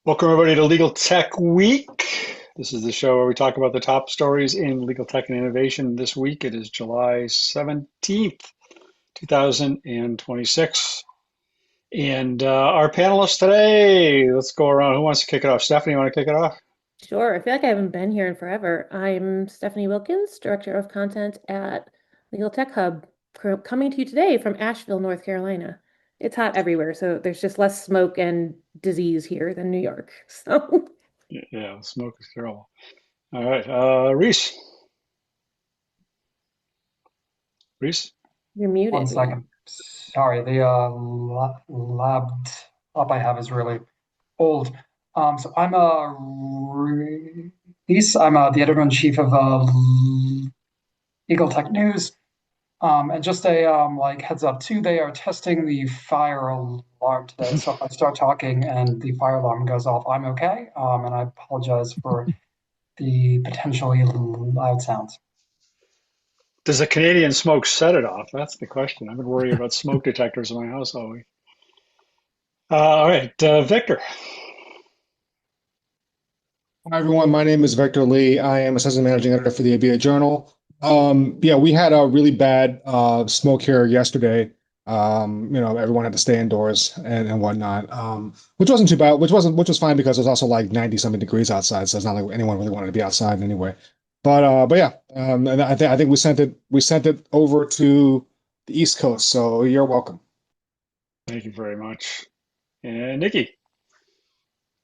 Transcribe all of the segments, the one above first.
Welcome, everybody, to Legal Tech Week. This is the show where we talk about the top stories in legal tech and innovation. This week it is July 17th, 2026. And our panelists today, let's go around. Who wants to kick it off? Stephanie, you want to kick it off? Sure. I feel like I haven't been here in forever. I'm Stephanie Wilkins, Director of Content at Legal Tech Hub, coming to you today from Asheville, North Carolina. It's hot everywhere, so there's just less smoke and disease here than New York. So Yeah, smoke is terrible. All right, Rhys. Rhys? you're One muted. second. Sorry, the laptop I have is really old. So I'm Rhys. I'm the editor-in-chief of Eagle Tech News. And just a like heads up too, they are testing the fire alarm today. So if I start talking and the fire alarm goes off, I'm okay. And I apologize for the potentially loud sounds. Does the Canadian smoke set it off? That's the question. I've been worried about smoke detectors in my house all week. All right, Victor. Hi everyone, my name is Victor Lee. I am Assistant Managing Editor for the ABA Journal. Yeah, we had a really bad smoke here yesterday. Everyone had to stay indoors and whatnot. Which wasn't too bad, which was fine because it was also like 90 something degrees outside, so it's not like anyone really wanted to be outside anyway. But yeah, and I think we sent it over to the East Coast, so you're welcome. Thank you very much. And Nikki.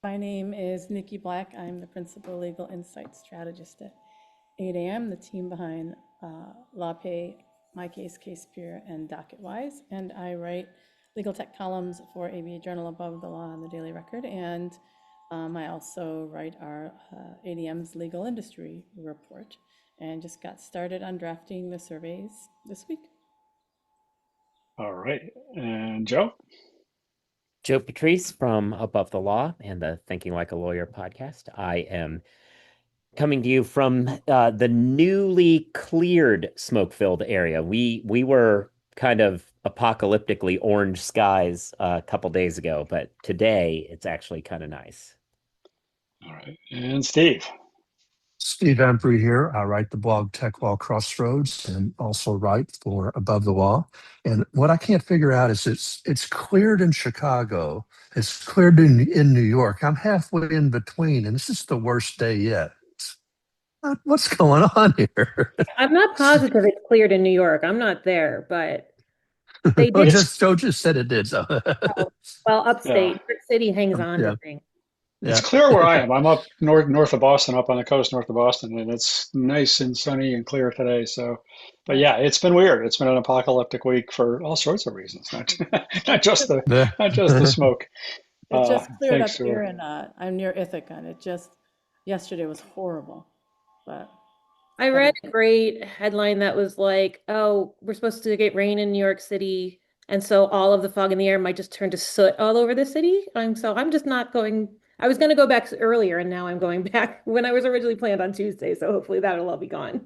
My name is Nikki Black. I'm the Principal Legal Insight Strategist at 8am, the team behind LawPay, My Case, CasePeer, and DocketWise. And I write legal tech columns for ABA Journal Above the Law and the Daily Record. And I also write our 8am's Legal Industry Report and just got started on drafting the surveys this week. All right. And Joe? Joe Patrice from Above the Law and the Thinking Like a Lawyer podcast. I am coming to you from the newly cleared smoke-filled area. We were kind of apocalyptically orange skies a couple days ago, but today it's actually kind of nice. All right. And Steve? Steve Embry here. I write the blog Tech Law Crossroads and also write for Above the Law. And what I can't figure out is it's cleared in Chicago, it's cleared in New York. I'm halfway in between, and this is the worst day yet. What's going on here? I'm not positive it's cleared in New York. I'm not there, but they Oh, did. Joe just said it did. So Well, upstate, Yeah. New York City hangs on yeah, to things. It's yeah. clear where I am. I'm up north of Boston, up on the coast north of Boston, and it's nice and sunny and clear today. So, but yeah, it's been weird. It's been an apocalyptic week for all sorts of reasons, not not just the Yeah. not just the smoke. It just cleared up Thanks here, for and I'm near Ithaca, and yesterday was horrible, but I read a great headline that was like, oh, we're supposed to get rain in New York City, and so all of the fog in the air might just turn to soot all over the city. So I'm just not going. I was going to go back earlier, and now I'm going back when I was originally planned on Tuesday. So hopefully that'll all be gone.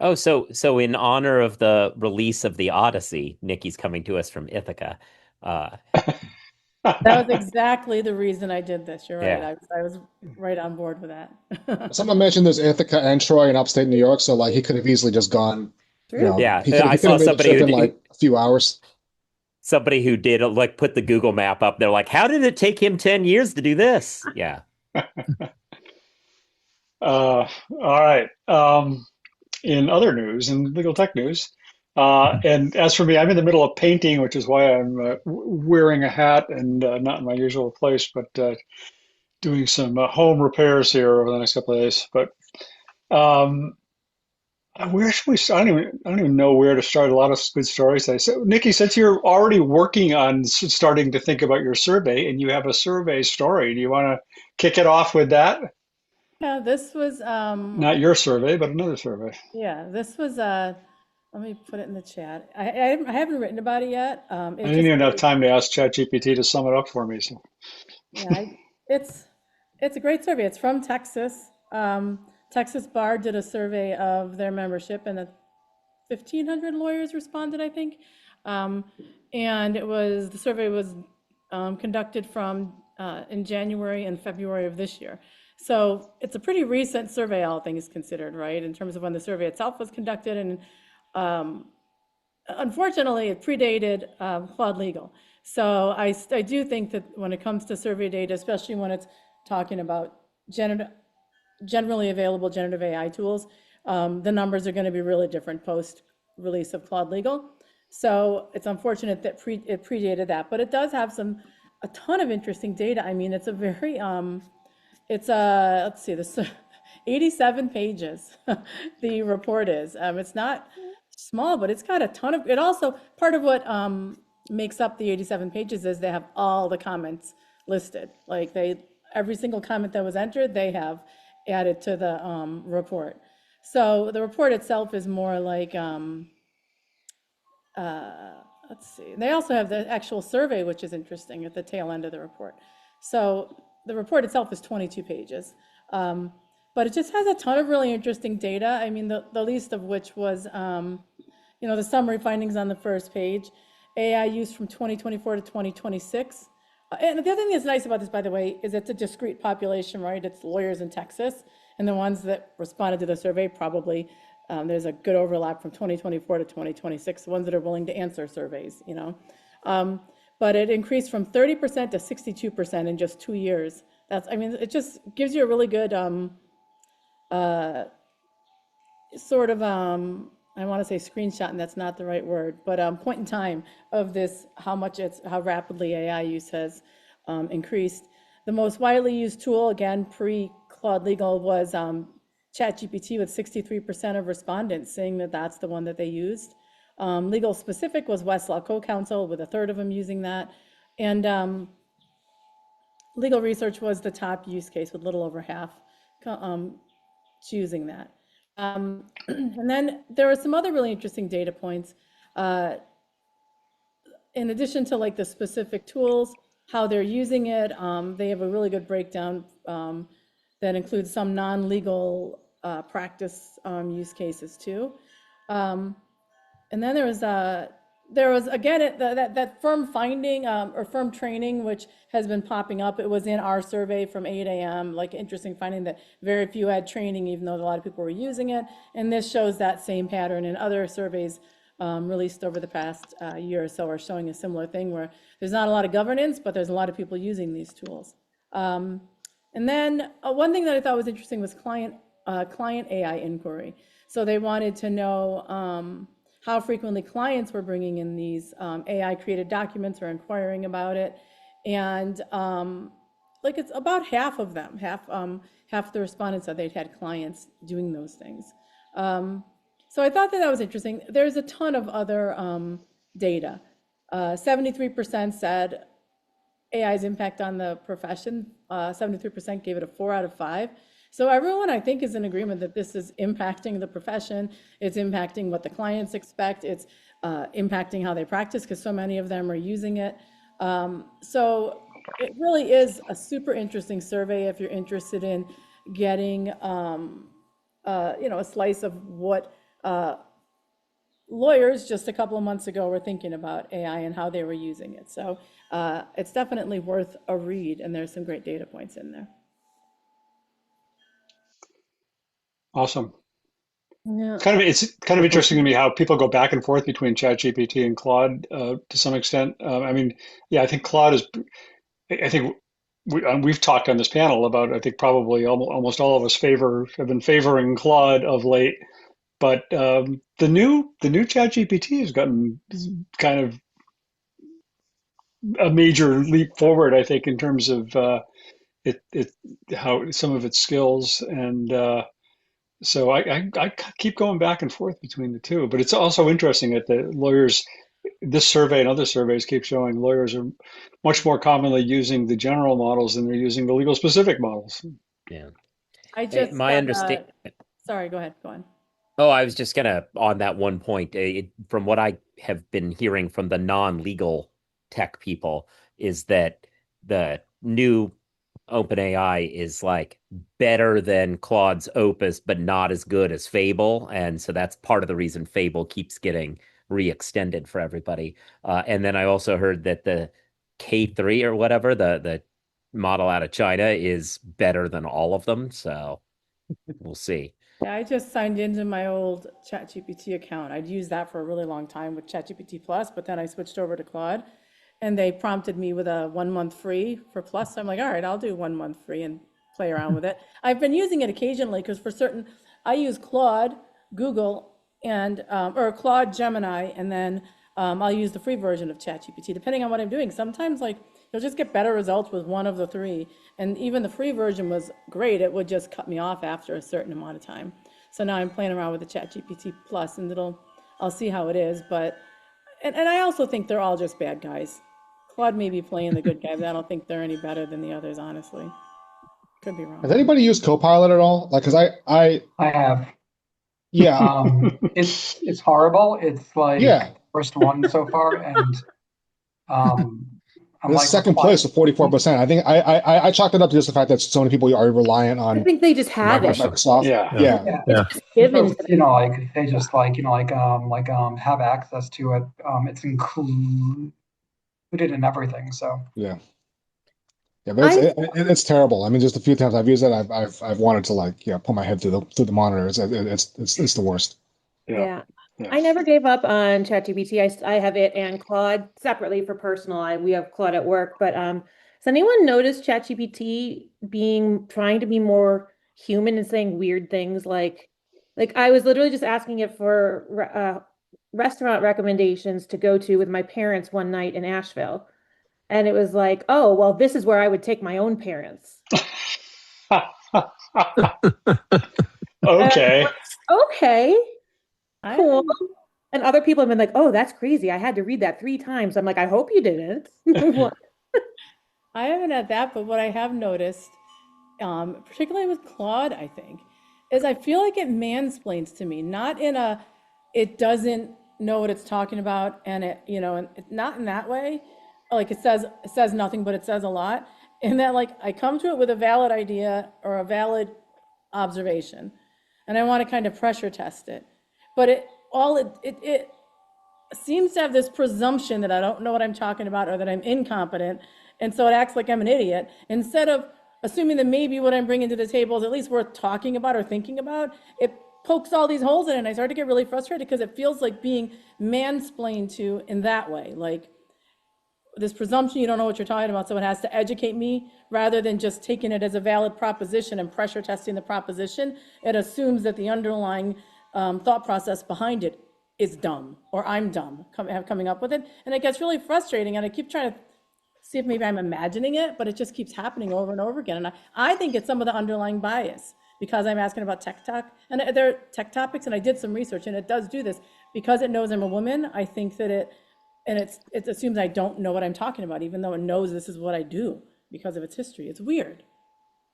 Oh, so in honor of the release of the Odyssey, Nikki's coming to us from Ithaca. Uh, that was exactly the reason I did this. You're right. yeah. I was right on board with that. Someone mentioned there's Ithaca and Troy in upstate New York, so like he could have easily just gone. True. Yeah, He could I he could saw have made the somebody trip in who like a few hours. somebody who did like put the Google map up. They're like, how did it take him 10 years to do this? Yeah. all right. In other news, in legal tech news, and as for me, I'm in the middle of painting, which is why I'm wearing a hat and not in my usual place, but doing some home repairs here over the next couple of days. But um, where should we start? I don't even know where to start. A lot of good stories today. So, Nikki, since you're already working on starting to think about your survey and you have a survey story, do you want to kick it off with that? Yeah, this was Not your survey, but another survey. yeah, this was let me put it in the chat. I haven't written about it yet. I It didn't just even have time to ask ChatGPT to sum it up for me. So, yeah, it's a great survey. It's from Texas. Texas Bar did a survey of their membership, and 1,500 lawyers responded, I think. And the survey was conducted from in January and February of this year. So it's a pretty recent survey, all things considered, right? In terms of when the survey itself was conducted, and unfortunately, it predated Claude Legal. So I do think that when it comes to survey data, especially when it's talking about generally available generative AI tools, the numbers are going to be really different post release of Claude Legal. So it's unfortunate that it predated that, but it does have a ton of interesting data. I mean, it's a very let's see, this 87 pages. The report is. It's not small, but it's got a ton of. It also, part of what makes up the 87 pages is they have all the comments listed. Like every single comment that was entered, they have added to the report. So the report itself is more like, let's see. They also have the actual survey, which is interesting at the tail end of the report. So the report itself is 22 pages. But it just has a ton of really interesting data. I mean, the least of which was, the summary findings on the first page, AI use from 2024 to 2026. And the other thing that's nice about this, by the way, is it's a discrete population, right? It's lawyers in Texas, and the ones that responded to the survey probably, there's a good overlap from 2024 to 2026, the ones that are willing to answer surveys, But it increased from 30% to 62% in just 2 years. It just gives you a really good sort of, I want to say screenshot, and that's not the right word, but point in time of this, how rapidly AI use has increased. The most widely used tool, again, pre-Claude Legal, was ChatGPT, with 63% of respondents saying that that's the one that they used. Legal specific was Westlaw Co-Counsel, with a third of them using that. And legal research was the top use case, with a little over half choosing that. And then there are some other really interesting data points. In addition to like the specific tools, how they're using it, they have a really good breakdown that includes some non-legal practice use cases too. And then there was again that firm finding or firm training, which has been popping up. It was in our survey from 8 a.m. Like, interesting finding that very few had training, even though a lot of people were using it. And this shows that same pattern. And other surveys released over the past year or so are showing a similar thing, where there's not a lot of governance, but there's a lot of people using these tools. And then one thing that I thought was interesting was client AI inquiry. So they wanted to know how frequently clients were bringing in these AI created documents or inquiring about it. And like, it's about half of them, half the respondents said they'd had clients doing those things. So I thought that was interesting. There's a ton of other data. 73% said AI's impact on the profession. 73% gave it a 4 out of 5. So everyone, I think, is in agreement that this is impacting the profession. It's impacting what the clients expect. It's impacting how they practice, because so many of them are using it. So it really is a super interesting survey if you're interested in getting a slice of what lawyers just a couple of months ago were thinking about AI and how they were using it. So it's definitely worth a read, and there's some great data points in there. Awesome. Yeah. It's kind of interesting to me how people go back and forth between ChatGPT and Claude to some extent. I think Claude is. I think we've talked on this panel about. I think probably almost all of us have been favoring Claude of late. But the new ChatGPT has gotten kind of a major leap forward, I think, in terms of how some of its skills. And so I keep going back and forth between the two. But it's also interesting that the lawyers, this survey and other surveys keep showing lawyers are much more commonly using the general models than they're using the legal specific models. Yeah. My understanding. Sorry, go ahead. Go on. Oh, I was just gonna, on that one point, from what I have been hearing from the non-legal tech people, is that the new OpenAI is like better than Claude's Opus, but not as good as Fable. And so that's part of the reason Fable keeps getting re-extended for everybody. And then I also heard that the K3 or whatever, the model out of China is better than all of them. So we'll see. Yeah, I just signed into my old ChatGPT account. I'd used that for a really long time with ChatGPT Plus, but then I switched over to Claude and they prompted me with a 1 month free for Plus. So I'm like, all right, I'll do 1 month free and play around with it. I've been using it occasionally because for certain, I use Claude, Google, and or Claude Gemini, and then I'll use the free version of ChatGPT, depending on what I'm doing. Sometimes like you'll just get better results with one of the three. And even the free version was great. It would just cut me off after a certain amount of time. So now I'm playing around with the ChatGPT Plus, and I'll see how it is. But and I also think they're all just bad guys. Claude may be playing the good guy, but I don't think they're any better than the others, honestly. Could be Has wrong. anybody used Copilot at all? Like, because I have. yeah, It's horrible. It's like yeah. the worst one so far, and um, I'm This like second place with 44%. I think I chalked it up to just the fact that so many people are reliant I on think they just have it. Microsoft. Microsoft. Yeah. Yeah. yeah. Yeah. It's just given Because, to them. like they just have access to it. It's included in everything. So Yeah. Yeah, but I it's terrible. I mean, just a few times I've used it, I've wanted to like put my head through the monitor. It's the worst. Yeah. Yeah. Yeah. I never gave up on ChatGPT. I have it and Claude separately for personal. We have Claude at work, but has anyone noticed ChatGPT trying to be more human and saying weird things like I was literally just asking it for restaurant recommendations to go to with my parents one night in Asheville. And it was like, "Oh, well, this is where I would take my own parents." And I'm Okay. like, "Okay, I cool." haven't, And other people have been like, "Oh, that's crazy. I had to read that 3 times." I'm like, "I hope you didn't." I haven't had that, but what I have noticed, particularly with Claude, I think, is I feel like it mansplains to me, not in a, it doesn't know what it's talking about, and and not in that way. Like it says nothing, but it says a lot. And that like I come to it with a valid idea or a valid observation, and I want to kind of pressure test it. But it seems to have this presumption that I don't know what I'm talking about or that I'm incompetent. And so it acts like I'm an idiot instead of assuming that maybe what I'm bringing to the table is at least worth talking about or thinking about. It pokes all these holes in it. And I start to get really frustrated because it feels like being mansplained to in that way. Like this presumption you don't know what you're talking about, so it has to educate me rather than just taking it as a valid proposition and pressure testing the proposition. It assumes that the underlying thought process behind it is dumb, or I'm dumb coming up with it, and it gets really frustrating. And I keep trying to see if maybe I'm imagining it, but it just keeps happening over and over again. And I think it's some of the underlying bias because I'm asking about tech talk and there are tech topics, and I did some research, and it does do this because it knows I'm a woman. I think that it assumes I don't know what I'm talking about, even though it knows this is what I do because of its history. It's weird.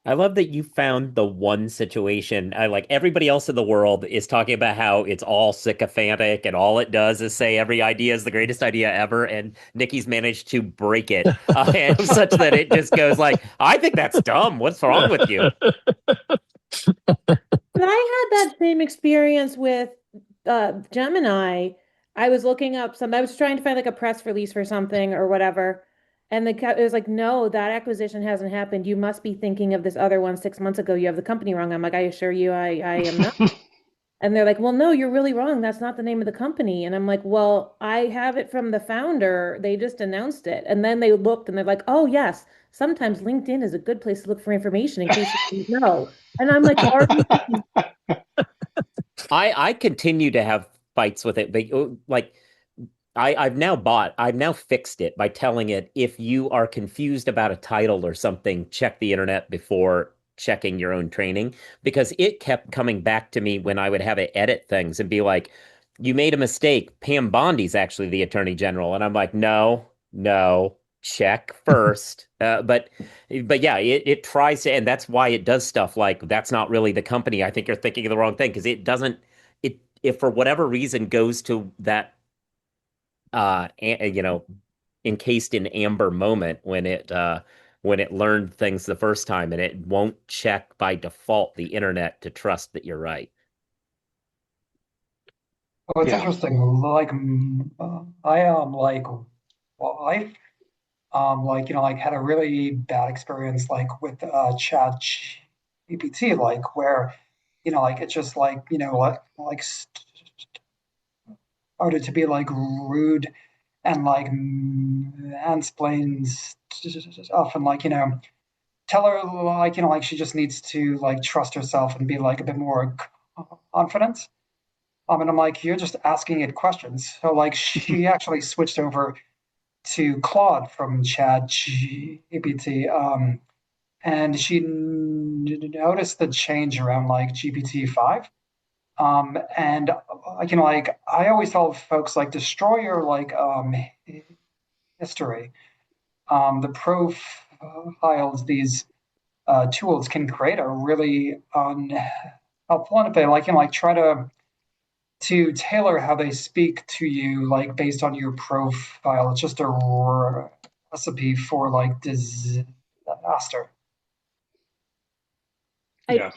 I love that you found the one situation. I like everybody else in the world is talking about how it's all sycophantic and all it does is say every idea is the greatest idea ever. And Nikki's managed to break it such that it just goes like, I think that's dumb. What's wrong with you? But I had that same experience with Gemini. I was looking up I was trying to find like a press release for something or whatever. And it was like, no, that acquisition hasn't happened. You must be thinking of this other one 6 months ago. You have the company wrong. I'm like, I assure you, I am not. And they're like, well, no, you're really wrong. That's not the name of the company. And I'm like, well, I have it from the founder. They just announced it. And then they looked and they're like, oh, yes, sometimes LinkedIn is a good place to look for information in case you didn't know. And I'm like, are you? I continue to have fights with it, but like I've now fixed it by telling it if you are confused about a title or something, check the internet before checking your own training, because it kept coming back to me when I would have it edit things and be like, you made a mistake. Pam Bondi's actually the attorney general. And I'm like, no, check first. But yeah, it tries to, and that's why it does stuff like that's not really the company. I think you're thinking of the wrong thing because it doesn't, if for whatever reason goes to that you know, encased in amber moment when it learned things the first time, and it won't check by default the internet to trust that you're right. Oh, it's Yeah. interesting. Like I am like, well, like, like had a really bad experience, like with Chat GPT, like where, like it's just like, like started to be like rude and like mansplains stuff and like, tell her like, like she just needs to like trust herself and be like a bit more confident. And I'm like, you're just asking it questions. So like she actually switched over to Claude from Chat GPT. And she noticed the change around like GPT-5. And like I always tell folks like destroy your like history. The profiles these tools can create are really helpful, and if they like like try to tailor how they speak to you like based on your profile. It's just a recipe for like disaster. I Yeah.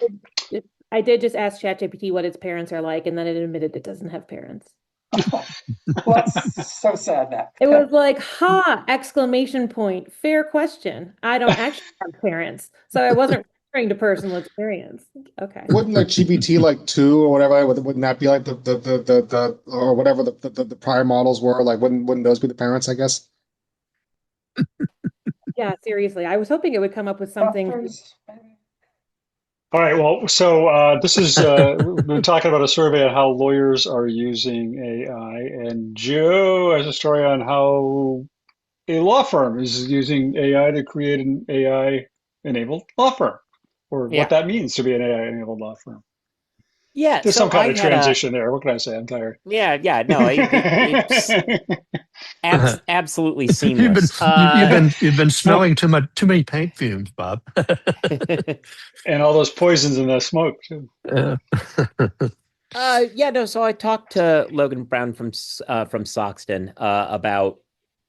I did just ask ChatGPT what its parents are like, and then it admitted it doesn't have parents. Well, that's so sad now. It was like, ha, exclamation point, fair question. I don't actually have parents, so I wasn't referring to personal experience. Okay. Wouldn't like GPT like two or whatever, wouldn't that be like the or whatever the prior models were? Like wouldn't those be the parents, I guess? Yeah, seriously. I was hoping it would come up with something. Doctors, maybe. All right. Well, so this is we've been talking about a survey on how lawyers are using AI, and Joe has a story on how a law firm is using AI to create an AI-enabled law firm, or what Yeah. that means to be an AI-enabled law firm. Yeah. There's So some kind I of had a, transition there. What can I say? I'm tired. yeah, no, it's absolutely You've been seamless. you've been smelling too many paint fumes, Bob. And all those poisons in the smoke too. Uh, yeah, no. So I talked to Logan Brown from Soxton about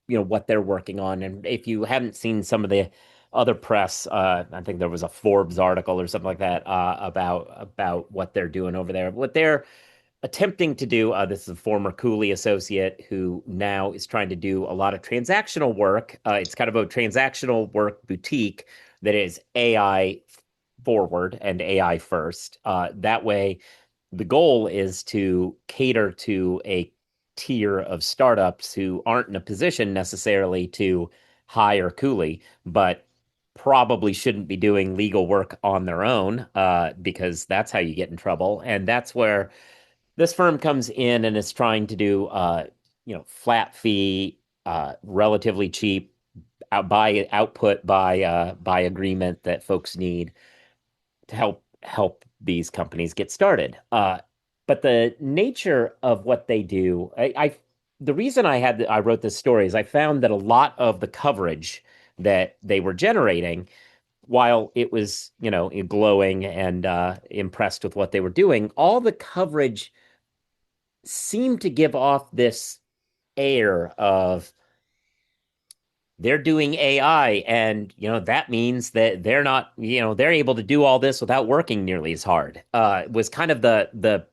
what they're working on, and if you haven't seen some of the other press, I think there was a Forbes article or something like that about what they're doing over there. What they're attempting to do. This is a former Cooley associate who now is trying to do a lot of transactional work. It's kind of a transactional work boutique that is AI forward and AI first. That way, the goal is to cater to a tier of startups who aren't in a position necessarily to hire Cooley, but probably shouldn't be doing legal work on their own because that's how you get in trouble. And that's where this firm comes in and is trying to do flat fee, relatively cheap by output by agreement that folks need to help these companies get started. But the nature of what they do, the reason I wrote this story is I found that a lot of the coverage that they were generating, while it was glowing and impressed with what they were doing, all the coverage seem to give off this air of they're doing AI and that means that they're not they're able to do all this without working nearly as hard. Was kind of the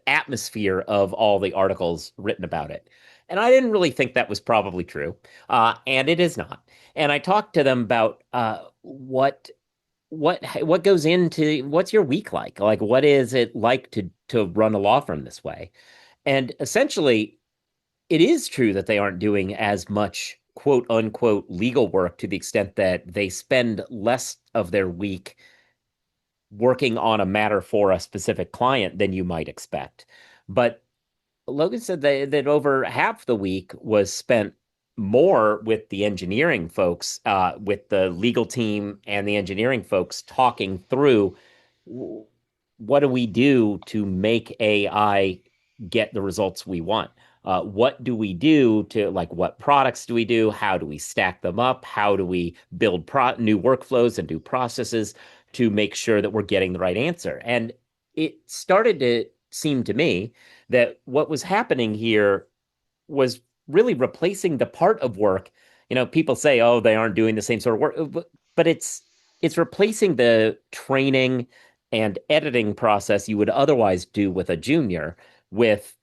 atmosphere of all the articles written about it. And I didn't really think that was probably true. And it is not. And I talked to them about what goes into what's your week like? Like what is it like to run a law firm this way? And essentially, it is true that they aren't doing as much quote unquote legal work to the extent that they spend less of their week working on a matter for a specific client than you might expect. But Logan said that over half the week was spent more with the engineering folks, with the legal team and the engineering folks talking through what do we do to make AI get the results we want? What do we do to like what products do we do? How do we stack them up? How do we build new workflows and new processes to make sure that we're getting the right answer? And it started to seem to me that what was happening here was really replacing the part of work. People say, "Oh, they aren't doing the same sort of work," but it's replacing the training and editing process you would otherwise do with a junior with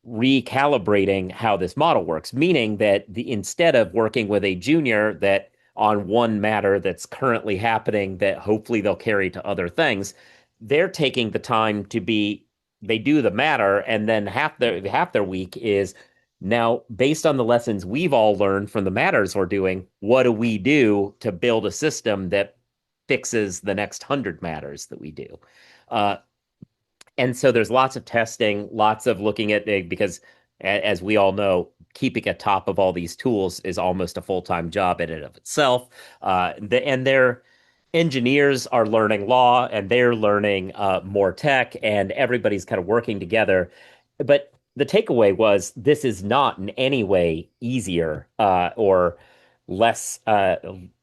recalibrating how this model works, meaning that instead of working with a junior that on one matter that's currently happening that hopefully they'll carry to other things, they're taking the time to be they do the matter, and then half their week is now based on the lessons we've all learned from the matters we're doing, what do we do to build a system that fixes the next 100 matters that we do? Uh, and so there's lots of testing, lots of looking at because as we all know, keeping a top of all these tools is almost a full-time job in and of itself. And their engineers are learning law and they're learning more tech, and everybody's kind of working together. But the takeaway was this is not in any way easier or less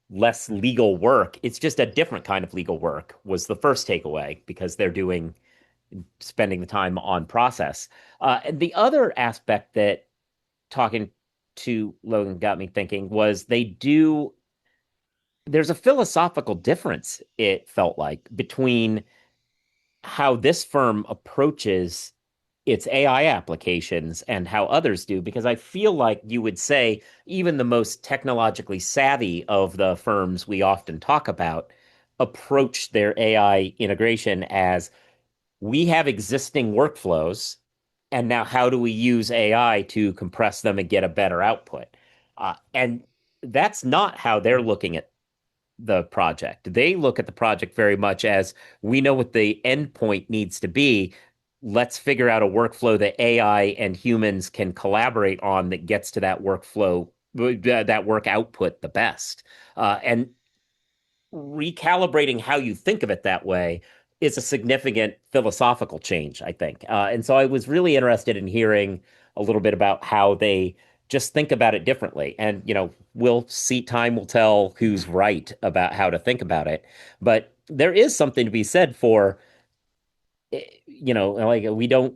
less legal work. It's just a different kind of legal work was the first takeaway because they're spending the time on process. And the other aspect that talking to Logan got me thinking was there's a philosophical difference, it felt like, between how this firm approaches its AI applications and how others do, because I feel like you would say even the most technologically savvy of the firms we often talk about approach their AI integration as we have existing workflows, and now how do we use AI to compress them and get a better output? And that's not how they're looking at the project. They look at the project very much as we know what the endpoint needs to be. Let's figure out a workflow that AI and humans can collaborate on that gets to that workflow, that work output the best. And recalibrating how you think of it that way is a significant philosophical change, I think. And so I was really interested in hearing a little bit about how they just think about it differently. And, we'll see, time will tell who's right about how to think about it. But there is something to be said for, like we don't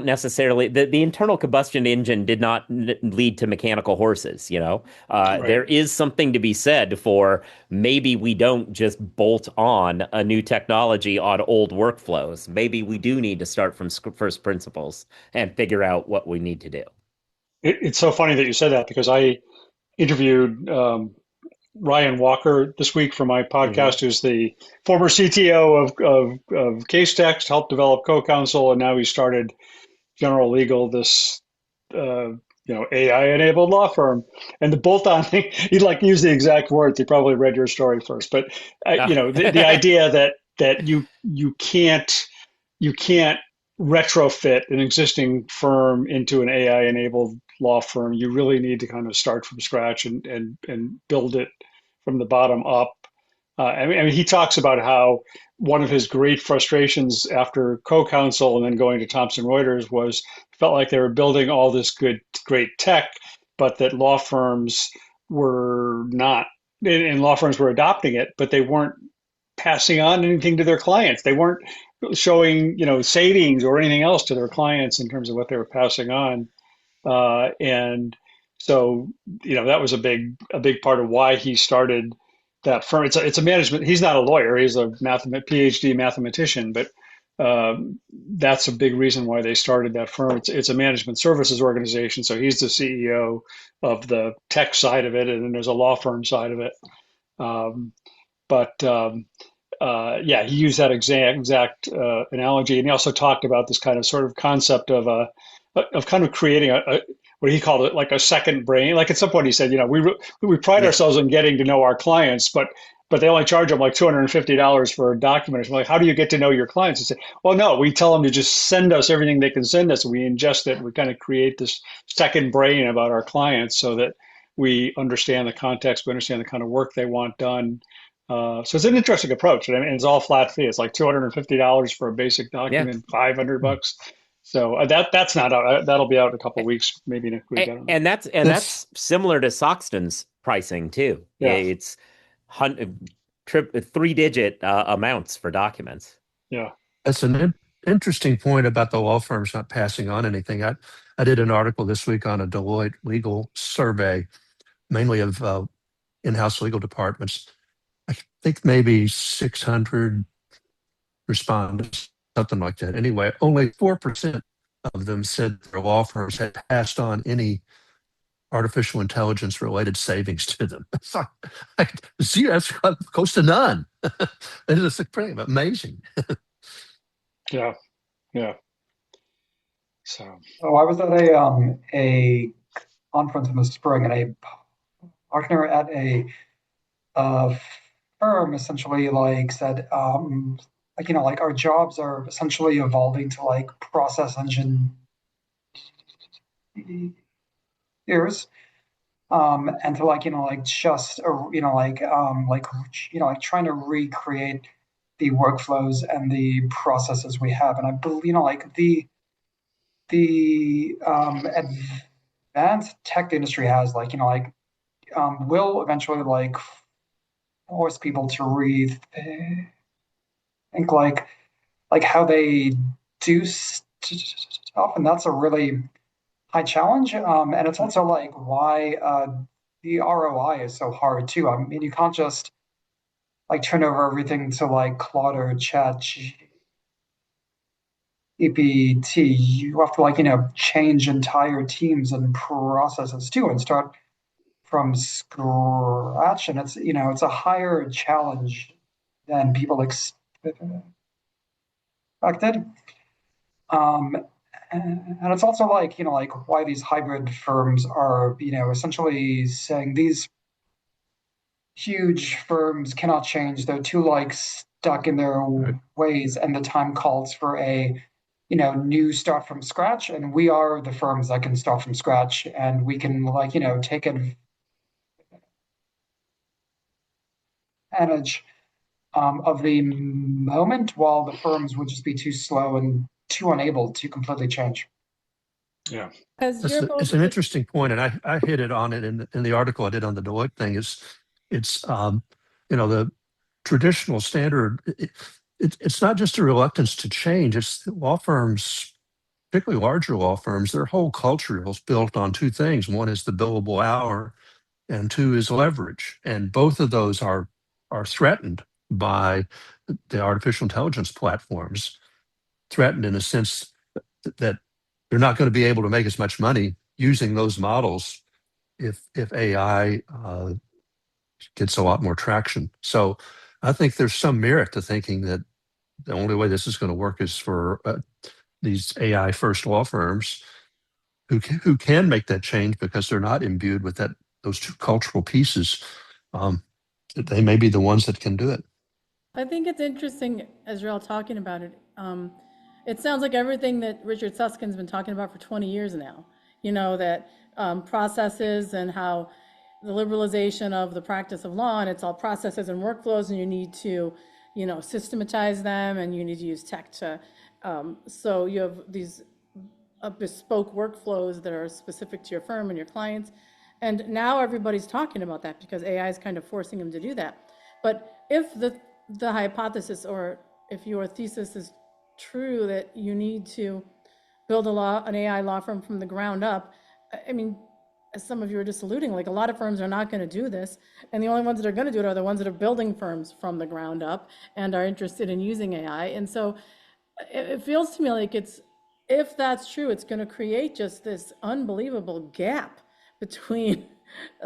necessarily the internal combustion engine did not lead to mechanical horses. Right. There is something to be said for maybe we don't just bolt on a new technology on old workflows. Maybe we do need to start from first principles and figure out what we need to do. It's so funny that you said that because I interviewed Ryan Walker this week for my podcast, who's the former CTO of Casetext, helped develop CoCounsel, and now he started General Legal, this AI-enabled law firm. And the bolt-on thing, he used the exact words. He probably read your story first, but the idea that you can't retrofit an existing firm into an AI-enabled law firm. You really need to kind of start from scratch and build it from the bottom up. I mean, he talks about how one of his great frustrations after CoCounsel and then going to Thomson Reuters was felt like they were building all this great tech, but that law firms were not, and law firms were adopting it, but they weren't passing on anything to their clients. They weren't showing, savings or anything else to their clients in terms of what they were passing on. And so, that was a big part of why he started that firm. It's a management. He's not a lawyer. He's a PhD mathematician, but that's a big reason why they started that firm. It's a management services organization. So he's the CEO of the tech side of it, and then there's a law firm side of it. But he used that exact analogy, and he also talked about this kind of sort of concept of kind of creating a what he called it, like a second brain. Like at some point he said, we pride ourselves on getting to know our clients, but they only charge them like $250 for a document. I'm like, how do you get to know your clients? He said, well, no, we tell them to just send us everything they can send us. And we ingest it. We kind of create this second brain about our clients so that we understand the context, we understand the kind of work they want done. So it's an interesting approach. I mean, it's all flat fee. It's like $250 for a basic document, $500. So that's not out. That'll be out in a couple of weeks, maybe next week. I don't know. And that's similar to Soxton's pricing too. Yeah. It's three-digit amounts for documents. Yeah, That's an interesting point about the law firms not passing on anything. I did an article this week on a Deloitte legal survey, mainly of in-house legal departments. I think maybe 600 respondents something like that. Anyway, only 4% of them said their law firms had passed on any artificial intelligence related savings to them. It's like see, that's close to none. It is pretty amazing. Yeah, yeah. So So I was at a conference in the spring, and a partner at a uh, firm essentially like said, like like our jobs are essentially evolving to like process engineers, and to like like just like trying to recreate the workflows and the processes we have. And I believe like the advanced tech industry has like like will eventually like force people to rethink like how they do stuff, and that's a really high challenge. And it's also like why the ROI is so hard too. I mean, you can't just like turn over everything to like Claude or Chat GPT. You have to like change entire teams and processes too, and start from scratch. And it's it's a higher challenge than people expected. Um, and it's also like like why these hybrid firms are essentially saying these huge firms cannot change. They're too like stuck in their ways, and the time calls for a new start from scratch. And we are the firms that can start from scratch, and we can like take advantage of the moment, while the firms would just be too slow and too unable to completely change. yeah, Because you're both It's an interesting point, and I hit it on it in the article I did on the Deloitte thing. It's the traditional standard. It's not just a reluctance to change. It's law firms, particularly larger law firms. Their whole culture is built on two things. One is the billable hour, and two is leverage. And both of those are threatened by the artificial intelligence platforms. Threatened in a sense that they're not going to be able to make as much money using those models if AI gets a lot more traction. So I think there's some merit to thinking that the only way this is going to work is for these AI first law firms who can make that change because they're not imbued with those two cultural pieces. They may be the ones that can do it. I think it's interesting as you're all talking about it. It sounds like everything that Richard Susskind's been talking about for 20 years now. That processes and how the liberalization of the practice of law, and it's all processes and workflows, and you need to, systematize them, and you need to use tech to, so you have these bespoke workflows that are specific to your firm and your clients. And now everybody's talking about that because AI is kind of forcing them to do that. But if the hypothesis, or if your thesis is true, that you need to build an AI law firm from the ground up, I mean, as some of you were just alluding, like a lot of firms are not going to do this, and the only ones that are going to do it are the ones that are building firms from the ground up and are interested in using AI. And so it feels to me like if that's true, it's going to create just this unbelievable gap between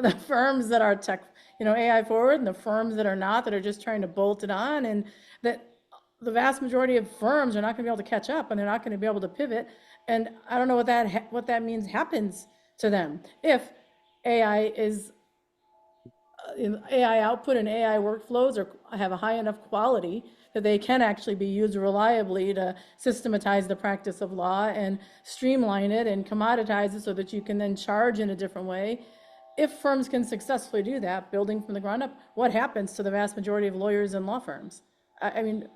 the firms that are tech, AI forward, and the firms that are not, that are just trying to bolt it on, and that the vast majority of firms are not going to be able to catch up, and they're not going to be able to pivot. And I don't know what that means happens to them if AI is AI output and AI workflows have a high enough quality that they can actually be used reliably to systematize the practice of law and streamline it and commoditize it so that you can then charge in a different way. If firms can successfully do that, building from the ground up, what happens to the vast majority of lawyers and law firms? I mean,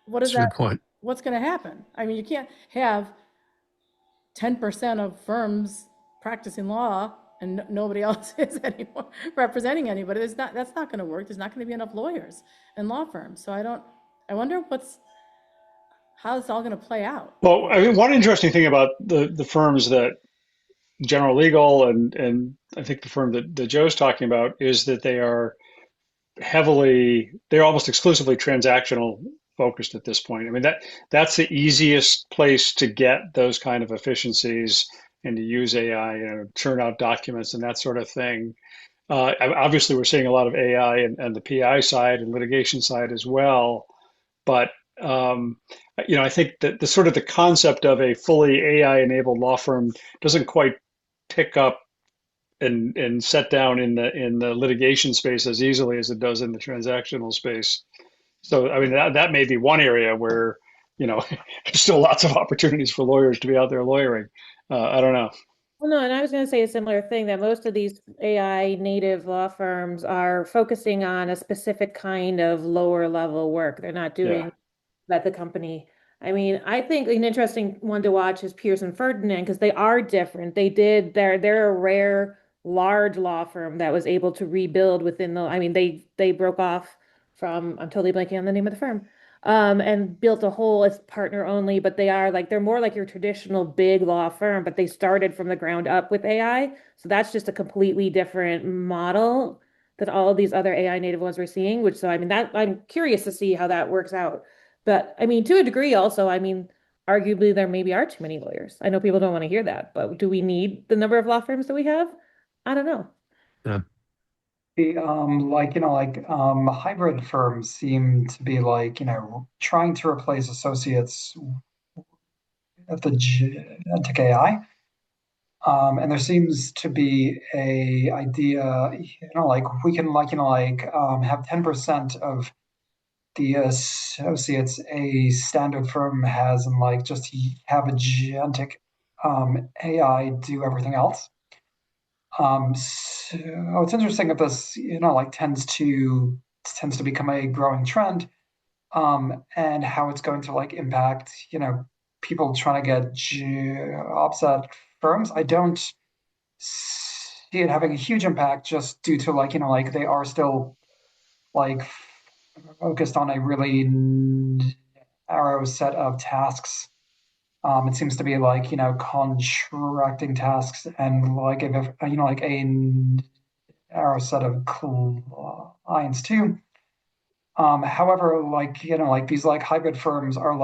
what is That's a that? good point. What's going to happen? I mean, you can't have 10% of firms practicing law and nobody else is anymore representing anybody. That's not going to work. There's not going to be enough lawyers and law firms. So I wonder how it's all going to play out. well, I mean, one interesting thing about the firms that General Legal and I think the firm that Joe's talking about is that they're almost exclusively transactional focused at this point. I mean, that's the easiest place to get those kind of efficiencies and to use AI, churn out documents and that sort of thing. Obviously, we're seeing a lot of AI and the PI side and litigation side as well. But um, I think that the sort of the concept of a fully AI-enabled law firm doesn't quite pick up and set down in the litigation space as easily as it does in the transactional space. So, I mean, that may be one area where, there's still lots of opportunities for lawyers to be out there lawyering. I don't know. Well, no, and I was going to say a similar thing that most of these AI native law firms are focusing on a specific kind of lower level work. They're not Yeah. doing that the company. I mean, I think an interesting one to watch is Pierce and Ferdinand because they are different. They're a rare large law firm that was able to rebuild within the, I mean, they broke off from, I'm totally blanking on the name of the firm. And built a whole as partner only, but they're more like your traditional big law firm, but they started from the ground up with AI. So that's just a completely different model than all of these other AI native ones we're seeing, which so I mean that I'm curious to see how that works out. But I mean, to a degree, also, I mean, arguably there maybe are too many lawyers. I know people don't want to hear that, but do we need the number of law firms that we have? I don't know. Yeah. The hybrid firms seem to be trying to replace associates with the agentic AI. And there seems to be a idea, we can have 10% of the associates a standard firm has, and just have agentic AI do everything else. So it's interesting if this, tends to become a growing trend, and how it's going to impact, people trying to get jobs at firms. I don't see it having a huge impact just due to they are still like focused on a really narrow set of tasks. It seems to be contracting tasks and if a narrow set of clients too. However, these hybrid firms are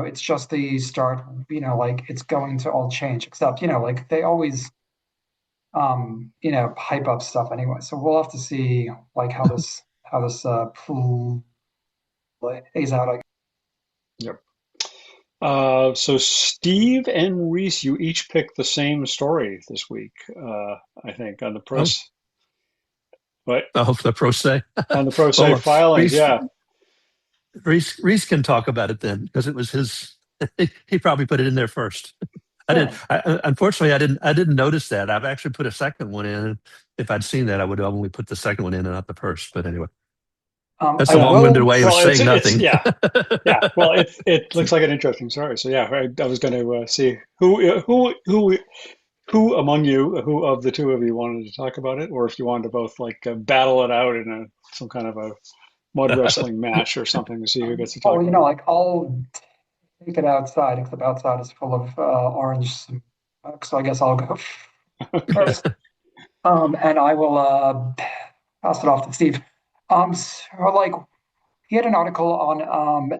it's just the start, it's going to all change, except, they always, hype up stuff anyway. So we'll have to see how this plays out. Yep. So Steve and Rhys, you each picked the same story this week, I think, on the Oh, pros. What? the pro se. On the pro se Well, filings, Reese, yeah. Reese can talk about it then because it was his. He probably put it in there first. I did. Yeah. Unfortunately, I didn't notice that. I've actually put a second one in. If I'd seen that, I would have only put the second one in and not the first. But anyway, that's I a Yeah. long-winded will. way of Well, saying it's nothing. yeah, yeah. Well, it looks like an interesting story. So yeah, I was going to see who among you, who of the two of you wanted to talk about it, or if you wanted to both battle it out in some kind of a mud wrestling match or something to see who gets to Oh, talk about it. I'll take it outside, except outside is full of orange smoke, so I guess I'll go first. And I will pass it off to Steve. So he had an article on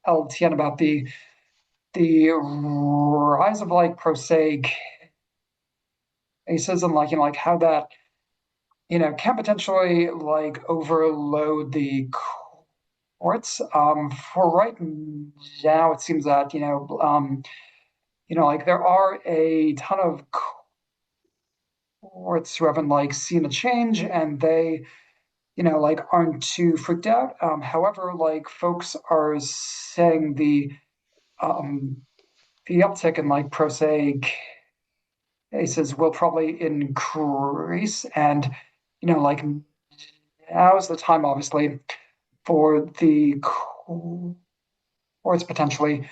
LTN about the rise of prosaic cases and how that can potentially overload the courts. For right now, it seems that there are a ton of courts who haven't seen a change, and they aren't too freaked out. However, folks are saying the uptick in prosaic cases will probably increase, and now's the time, obviously, for the courts potentially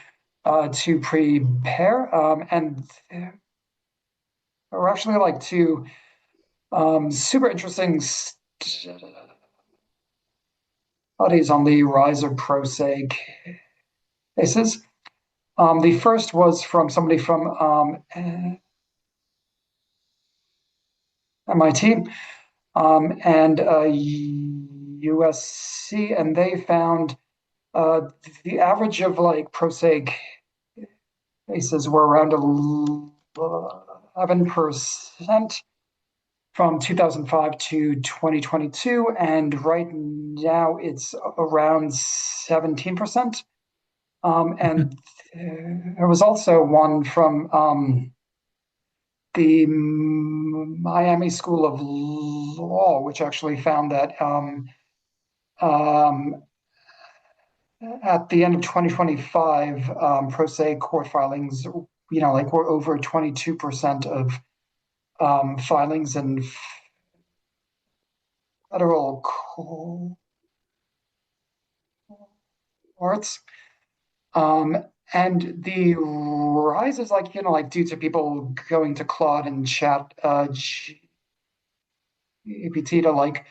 to prepare, and or actually two super interesting studies on the rise of prosaic cases. The first was from somebody from MIT and USC, and they found the average of like pro se cases were around 11% from 2005 to 2022, and right now it's around 17%. And there was also one from the Miami School of Law, which actually found that um, at the end of 2025, pro se court filings, like were over 22% of filings in federal courts. And the rise is like, like due to people going to Claude and Chat GPT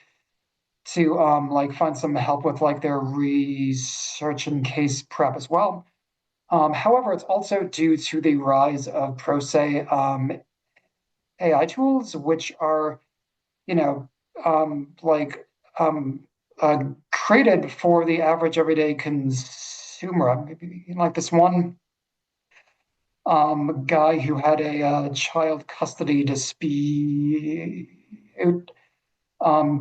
to find some help with like their research and case prep as well. However, it's also due to the rise of pro se AI tools, which are, you know, like created for the average everyday consumer. Like this one guy who had a child custody dispute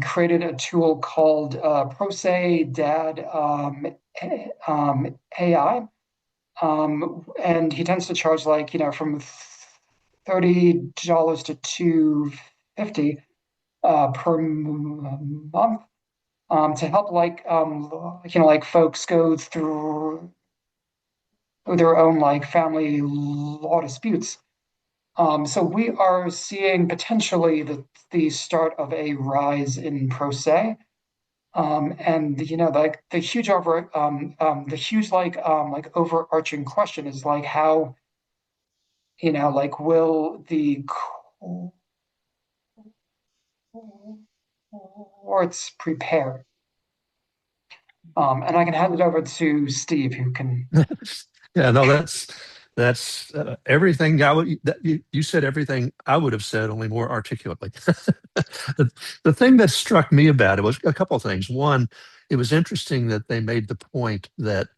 created a tool called Pro Se Dad AI. And he tends to charge like, from $30 to $250 per month to help like folks go through their own like family law disputes. So we are seeing potentially the start of a rise in pro se. And like the huge overarching question is like how, like will the courts prepare? And I can hand it over to Steve, who can. Yeah, no, that's everything you said everything I would have said, only more articulately. The thing that struck me about it was a couple of things. One, it was interesting that they made the point that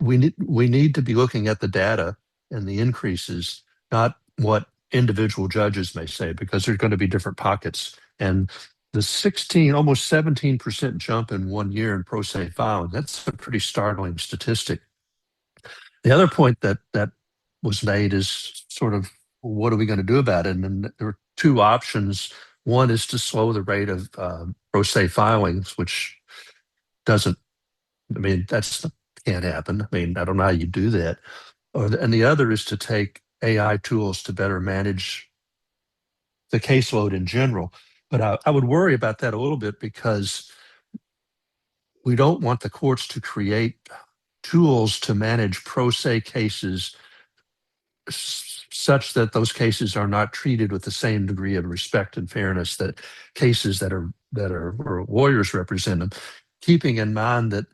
we need to be looking at the data and the increases, not what individual judges may say, because there's going to be different pockets. And the 16, almost 17% jump in 1 year in pro se filing, that's a pretty startling statistic. The other point that was made is sort of, what are we going to do about it? And there are two options. One is to slow the rate of pro se filings, which doesn't, I mean, that's can't happen. I mean, I don't know how you do that. And the other is to take AI tools to better manage the caseload in general. But I would worry about that a little bit, because we don't want the courts to create tools to manage pro se cases such that those cases are not treated with the same degree of respect and fairness that cases that are where lawyers represent them. Keeping in mind that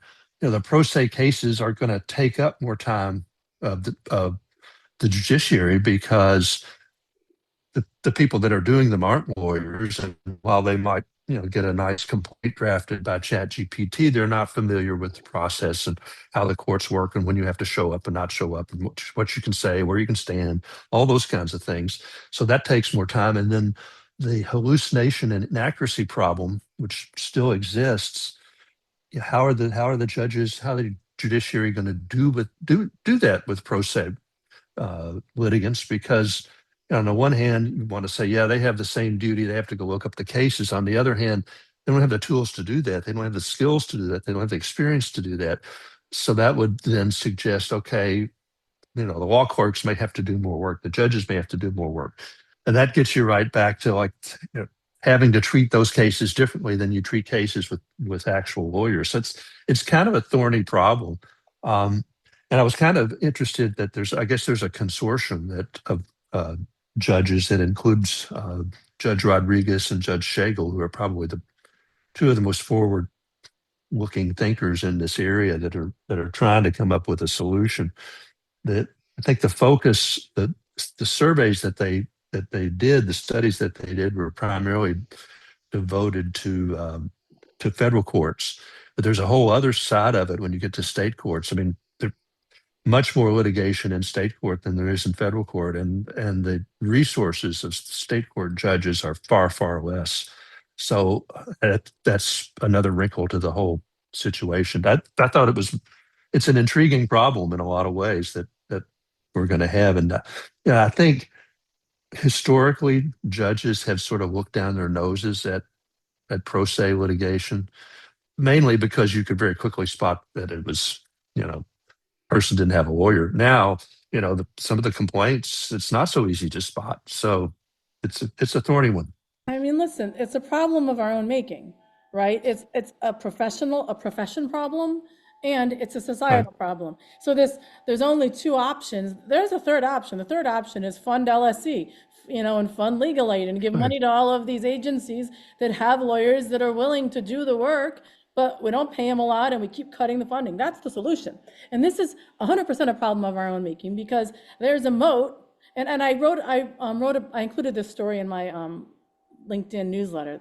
the pro se cases are going to take up more time of the judiciary, because the people that are doing them aren't lawyers, and while they might get a nice complaint drafted by Chat GPT, they're not familiar with the process and how the courts work, and when you have to show up and not show up, and what you can say, where you can stand, all those kinds of things. So that takes more time. And then the hallucination and inaccuracy problem, which still exists. How are the judges, how are the judiciary going to do that with pro se litigants? Because on the one hand, you want to say, yeah, they have the same duty. They have to go look up the cases. On the other hand, they don't have the tools to do that. They don't have the skills to do that. They don't have the experience to do that. So that would then suggest, okay, the law clerks may have to do more work. The judges may have to do more work. And that gets you right back to like having to treat those cases differently than you treat cases with actual lawyers. So it's kind of a thorny problem. And I was kind of interested that I guess there's a consortium of judges that includes Judge Rodriguez and Judge Shagel, who are probably the two of the most forward-looking thinkers in this area that are trying to come up with a solution. That I think the focus, the surveys that they did, the studies that they did, were primarily devoted to federal courts. But there's a whole other side of it when you get to state courts. I mean, there's much more litigation in state court than there is in federal court, and the resources of state court judges are far, far less. So that's another wrinkle to the whole situation. I thought it's an intriguing problem in a lot of ways that we're going to have, and yeah, I think historically judges have sort of looked down their noses at pro se litigation, mainly because you could very quickly spot that it was, person didn't have a lawyer. Now, some of the complaints, it's not so easy to spot. So it's a thorny one. I mean, listen, it's a problem of our own making, right? It's a profession problem, and it's a societal problem. So there's only two options. There's a third option. The third option is fund LSC, and fund legal aid and give money to all of these agencies that have lawyers that are willing to do the work, but we don't pay them a lot and we keep cutting the funding. That's the solution. And this is 100% a problem of our own making, because there's a moat. And I included this story in my LinkedIn newsletter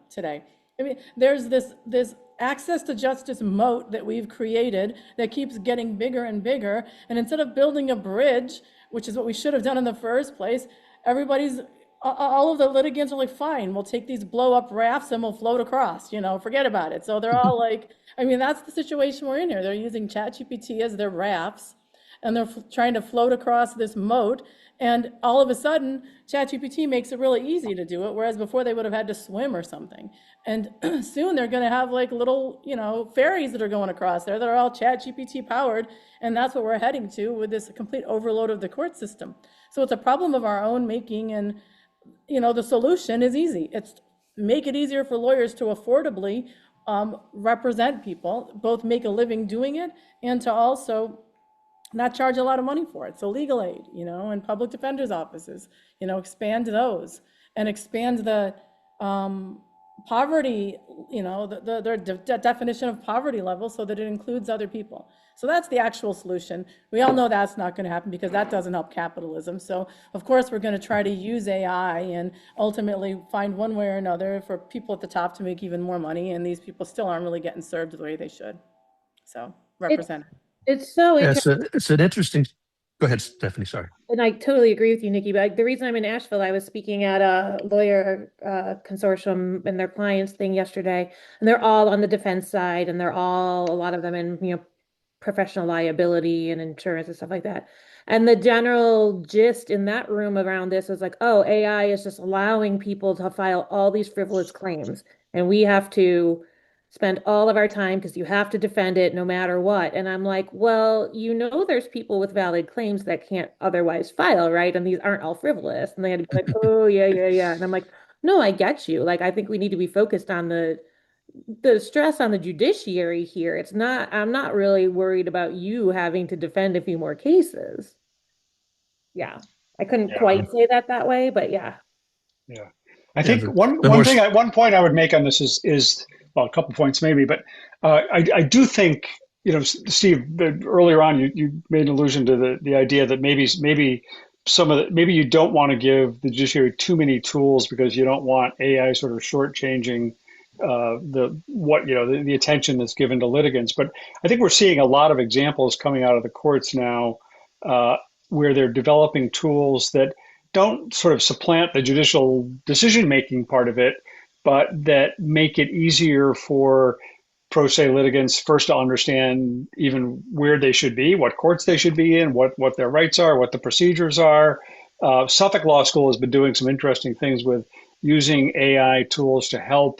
today. I mean, there's this access to justice moat that we've created that keeps getting bigger and bigger. And instead of building a bridge, which is what we should have done in the first place, all of the litigants are like, fine, we'll take these blow up rafts and we'll float across, forget about it. So they're all like, I mean, that's the situation we're in here. They're using ChatGPT as their rafts, and they're trying to float across this moat. And all of a sudden, ChatGPT makes it really easy to do it, whereas before they would have had to swim or something. And soon they're going to have like little, ferries that are going across there that are all ChatGPT powered. And that's what we're heading to with this complete overload of the court system. So it's a problem of our own making. And, the solution is easy. It's make it easier for lawyers to affordably represent people, both make a living doing it and to also not charge a lot of money for it. So legal aid, and public defenders' offices, expand those and expand the poverty, the definition of poverty level so that it includes other people. So that's the actual solution. We all know that's not going to happen because that doesn't help capitalism. So of course we're going to try to use AI and ultimately find one way or another for people at the top to make even more money. And these people still aren't really getting served the way they should. So represent it. It's so interesting. It's an interesting. Go ahead, Stephanie. Sorry. And I totally agree with you, Niki. But the reason I'm in Asheville, I was speaking at a lawyer consortium and their clients thing yesterday, and they're all on the defense side, and a lot of them in professional liability and insurance and stuff like that. And the general gist in that room around this is like, oh, AI is just allowing people to file all these frivolous claims, and we have to spend all of our time because you have to defend it no matter what. And I'm like, well, there's people with valid claims that can't otherwise file, right? And these aren't all frivolous. And they had to be like, oh, yeah. And I'm like, no, I get you. Like, I think we need to be focused on the stress on the judiciary here. I'm not really worried about you having to defend a few more cases. Yeah. I couldn't quite say that way, but yeah. Yeah. I think one point I would make on this is well, a couple points maybe, but I do think, Steve, earlier on you made an allusion to the idea that maybe maybe you don't want to give the judiciary too many tools because you don't want AI sort of shortchanging the attention that's given to litigants. But I think we're seeing a lot of examples coming out of the courts now where they're developing tools that don't sort of supplant the judicial decision-making part of it, but that make it easier for pro se litigants first to understand even where they should be, what courts they should be in, what their rights are, what the procedures are. Suffolk Law School has been doing some interesting things with using AI tools to help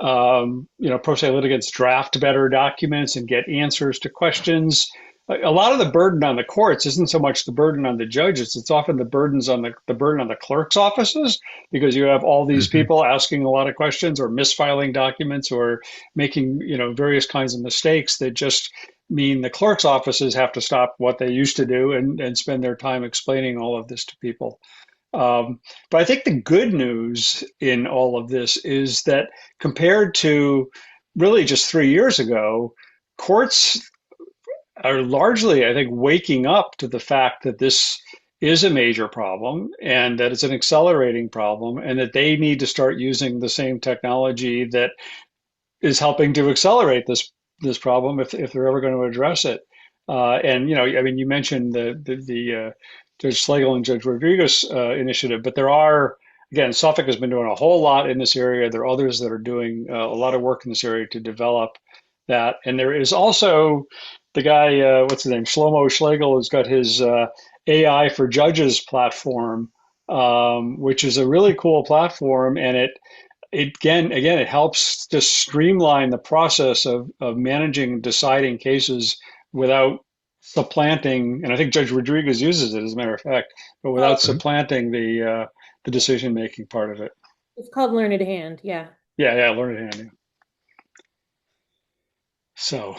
pro se litigants draft better documents and get answers to questions. A lot of the burden on the courts isn't so much the burden on the judges; it's often the burden on the clerk's offices, because you have all these people asking a lot of questions or misfiling documents or making various kinds of mistakes that just mean the clerk's offices have to stop what they used to do and spend their time explaining all of this to people. But I think the good news in all of this is that compared to really just 3 years ago, courts are largely, I think, waking up to the fact that this is a major problem and that it's an accelerating problem and that they need to start using the same technology that is helping to accelerate this problem if they're ever going to address it. And I mean, you mentioned the Judge Slagle and Judge Rodriguez initiative, but there are, again, Suffolk has been doing a whole lot in this area. There are others that are doing a lot of work in this area to develop that. And there is also the guy, what's his name, Shlomo Schlegel, has got his AI for Judges platform, which is a really cool platform, and it helps to streamline the process of managing, deciding cases without supplanting, and I think Judge Rodriguez uses it as a matter of fact, but without supplanting the decision making part of it. It's called Learned Hand. Yeah. Yeah, learn it hand. Yeah. So,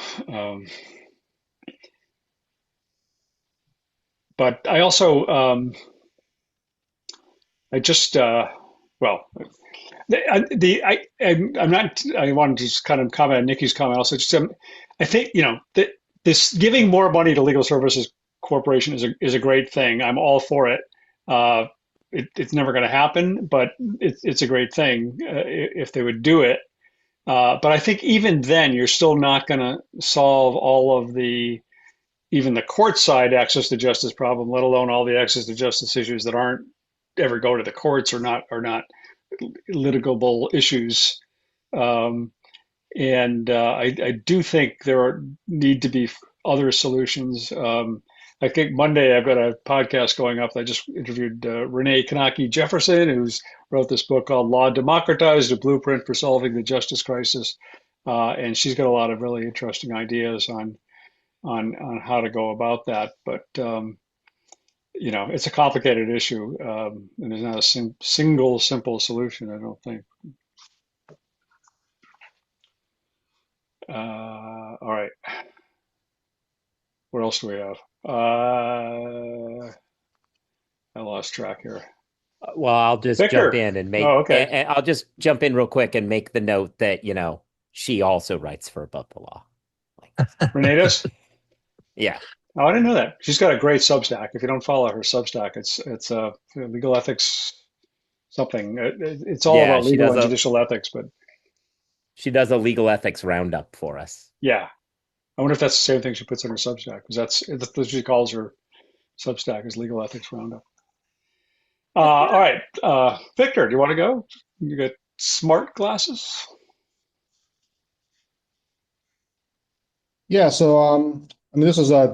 but I also I just well. I'm not. I wanted to just kind of comment on Nikki's comment. Also, just I think this giving more money to Legal Services Corporation is a great thing. I'm all for it. It's never going to happen, but it's a great thing if they would do it. But I think even then, you're still not going to solve all of even the court side access to justice problem, let alone all the access to justice issues that aren't ever go to the courts or not litigable issues. And I do think need to be other solutions. I think Monday I've got a podcast going up. I just interviewed Renee Kanaki Jefferson, who's wrote this book called Law Democratized, a Blueprint for Solving the Justice Crisis. And she's got a lot of really interesting ideas on how to go about that. But it's a complicated issue, and there's not a single simple solution, I don't think. All right. What else do we have? I lost track here. Well, I'll just Victor. jump in and make. Oh, okay. And I'll just jump in real quick and make the note that she also writes for Above the Law. Renee does? Yeah. Oh, I didn't know that. She's got a great Substack. If you don't follow her Substack, it's legal ethics something. It's all about legal and judicial ethics, but she does a legal ethics roundup for us. Yeah. I wonder if that's the same thing she puts in her Substack, because that's what she calls her Substack, is legal ethics roundup. All right. Victor, do you want to go? You got smart glasses? Yeah, so I mean, this is a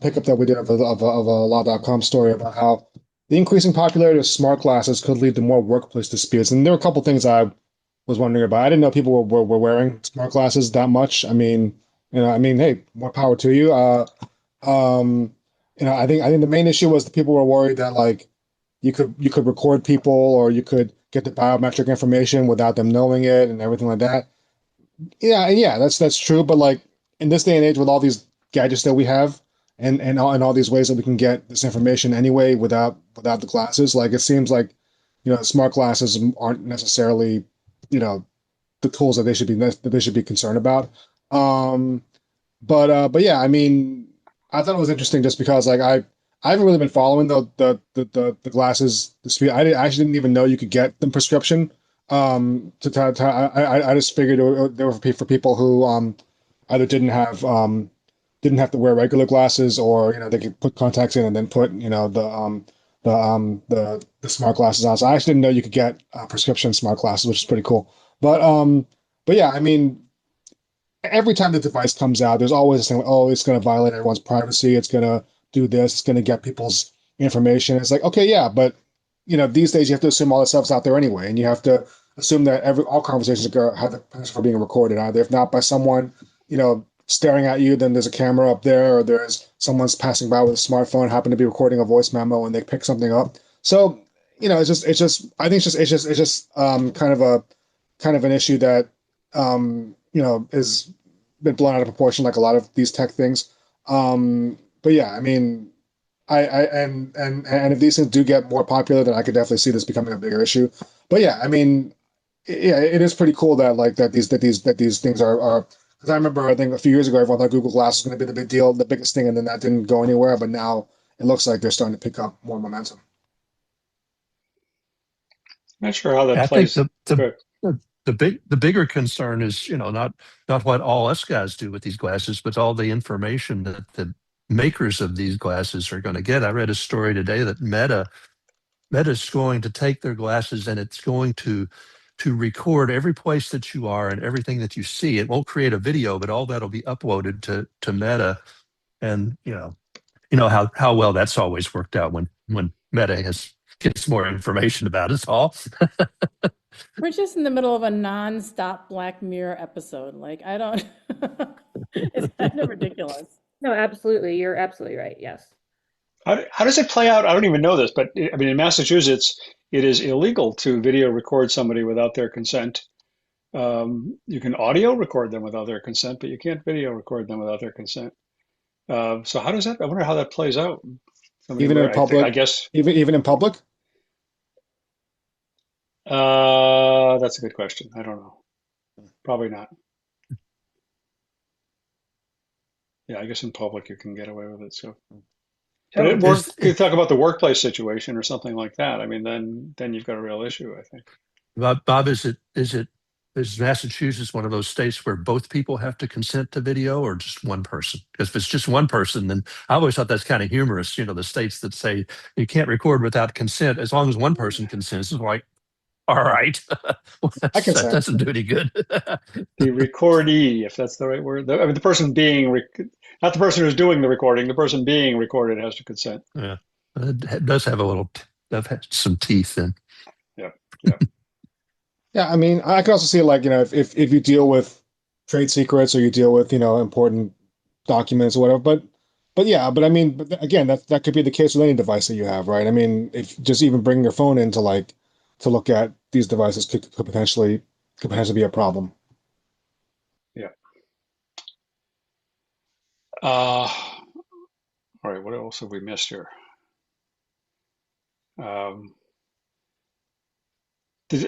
pickup that we did of a law.com story about how the increasing popularity of smart glasses could lead to more workplace disputes. And there are a couple things I was wondering about. I didn't know people were wearing smart glasses that much. I mean, hey, more power to you. I think the main issue was that people were worried that like you could record people, or you could get the biometric information without them knowing it and everything like that. Yeah, that's true. But like in this day and age, with all these gadgets that we have, and all these ways that we can get this information anyway without the glasses, like it seems like smart glasses aren't necessarily the tools that they should be concerned about. But yeah, I mean, I thought it was interesting just because like I haven't really been following the glasses dispute. I actually didn't even know you could get them prescription. I just figured they were for people who either didn't have to wear regular glasses, or they could put contacts in and then put the smart glasses on. So I actually didn't know you could get prescription smart glasses, which is pretty cool. But yeah, I mean, every time the device comes out, there's always this thing like, oh, it's going to violate everyone's privacy. It's going to do this. It's going to get people's information. It's like, okay, yeah, but these days you have to assume all that stuff's out there anyway, and you have to assume that all conversations have the potential for being recorded. Either if not by someone, staring at you, then there's a camera up there, or there's someone's passing by with a smartphone, happen to be recording a voice memo, and they pick something up. So it's just I think it's just kind of an issue that is been blown out of proportion, like a lot of these tech things. But yeah, I mean, and if these things do get more popular, then I could definitely see this becoming a bigger issue. But yeah, I mean, yeah, it is pretty cool that these things are. Because I remember, I think a few years ago, everyone thought Google Glass was going to be the big deal, the biggest thing, and then that didn't go anywhere. But now it looks like they're starting to pick up more momentum. Not sure how that plays. the bigger concern is, not what all us guys do with these glasses, but all the information that the makers of these glasses are going to get. I read a story today that Meta's going to take their glasses and it's going to record every place that you are and everything that you see. It won't create a video, but all that'll be uploaded to Meta. And how well that's always worked out when Meta gets more information about us all. We're just in the middle of a non-stop Black Mirror episode. Like, I don't, it's kind of ridiculous. No, absolutely. You're absolutely right. Yes. How does it play out? I don't even know this, but I mean, in Massachusetts, it is illegal to video record somebody without their consent. You can audio record them without their consent, but you can't video record them without their consent. So how does that? I wonder how that plays out. Somebody Even in where I public, guess even in public? that's a good question. I don't know. Probably not. Yeah, I guess in public you can get away with it. So, but it work. You talk about the workplace situation or something like that. I mean, then you've got a real issue, I think. Bob, is Massachusetts one of those states where both people have to consent to video, or just one person? Because if it's just one person, then I always thought that's kind of humorous. The states that say you can't record without consent, as long as one person consents, is like, all right, well, I that consent. doesn't do any good. The recordee, if that's the right word. I mean, the person being, not the person who's doing the recording, the person being recorded has to consent. Yeah, it does have some teeth in. Yeah, yeah. Yeah, I mean, I can also see like, if you deal with trade secrets or you deal with, important documents or whatever, but yeah, but I mean, but again, that could be the case with any device that you have, right? I mean, if just even bringing your phone in to look at these devices could potentially be a problem. Yeah. All right, what else have we missed here?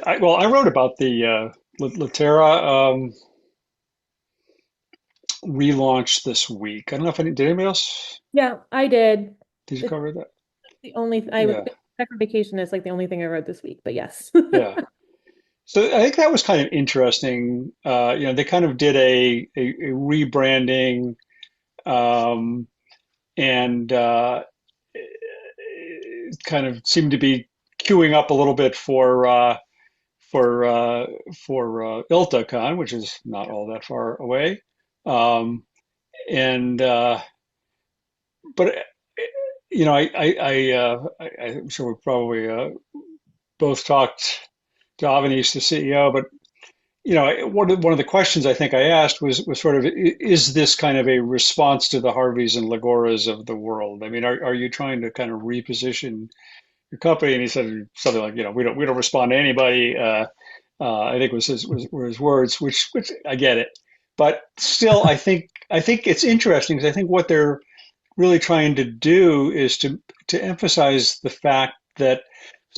I wrote about the Litera relaunch this week. I don't know if did anybody else? Yeah, I did. Did you cover that? The only I was Yeah, back from vacation is like the only thing I wrote this week, but yes. yeah. So I think that was kind of interesting. They kind of did a rebranding, um, and it kind of seemed to be queuing up a little bit for ILTACon, which is not all that far away. Um, and but I'm sure we probably both talked to Avanis, the CEO, but one of the questions I think I asked was sort of, is this kind of a response to the Harveys and Lagoras of the world? I mean, are you trying to kind of reposition your company? And he said something like, we don't respond to anybody. I think were his words, which I get it, but still, I think it's interesting because I think what they're really trying to do is to emphasize the fact that,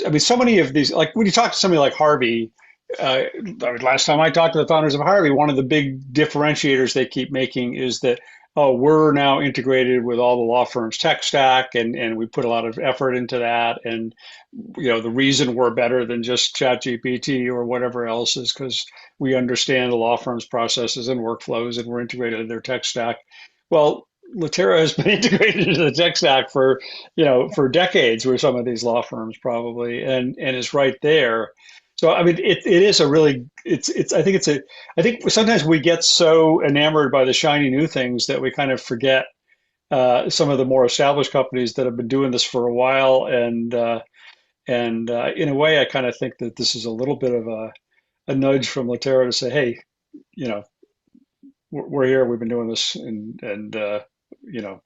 I mean, so many of these, like when you talk to somebody like Harvey, last time I talked to the founders of Harvey, one of the big differentiators they keep making is that, oh, we're now integrated with all the law firms' tech stack, and we put a lot of effort into that. And the reason we're better than just ChatGPT or whatever else is because we understand the law firm's processes and workflows, and we're integrated in their tech stack. Well, Litera has been integrated into the tech stack for decades with some of these law firms probably, and is right there. So I mean, it is a really I think sometimes we get so enamored by the shiny new things that we kind of forget some of the more established companies that have been doing this for a while, and in a way, I kind of think that this is a little bit of a nudge from Litera to say, hey, you know, we're here, we've been doing this, and you know,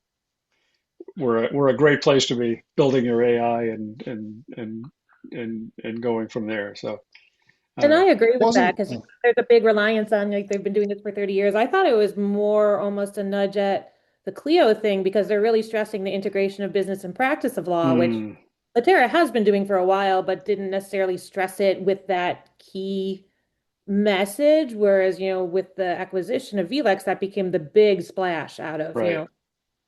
we're a great place to be building your AI and going from there. So I don't And I know. agree with that Wasn't because there's a big reliance on, like, they've been doing this for 30 years. I thought it was more almost a nudge at the Clio thing because they're really stressing the integration of business and practice of law, which Hmm. Litera has been doing for a while, but didn't necessarily stress it with that key message. Whereas, with the acquisition of VLEX, that became the big splash out of, Right.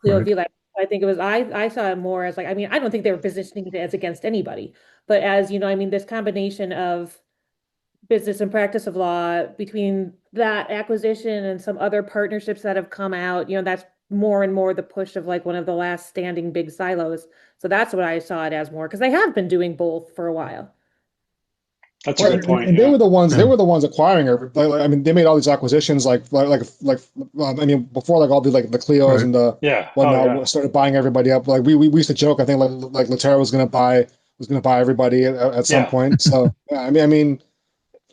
Clio Right. VLEX. I think it was, I saw it more as like, I mean, I don't think they were positioning it as against anybody, but as, I mean, this combination of business and practice of law, between that acquisition and some other partnerships that have come out, that's more and more the push of like one of the last standing big silos. So that's what I saw it as more because they have been doing both for a while. That's a Right, good point. and they Yeah. were the ones. They Yeah. were the ones acquiring her. I mean, they made all these acquisitions, I mean, before like all the Clios Right. and the Yeah. Oh, yeah. whatnot started buying everybody up. Like we used to joke. I think like Litera was gonna buy everybody at some Yeah. point. So yeah, I mean,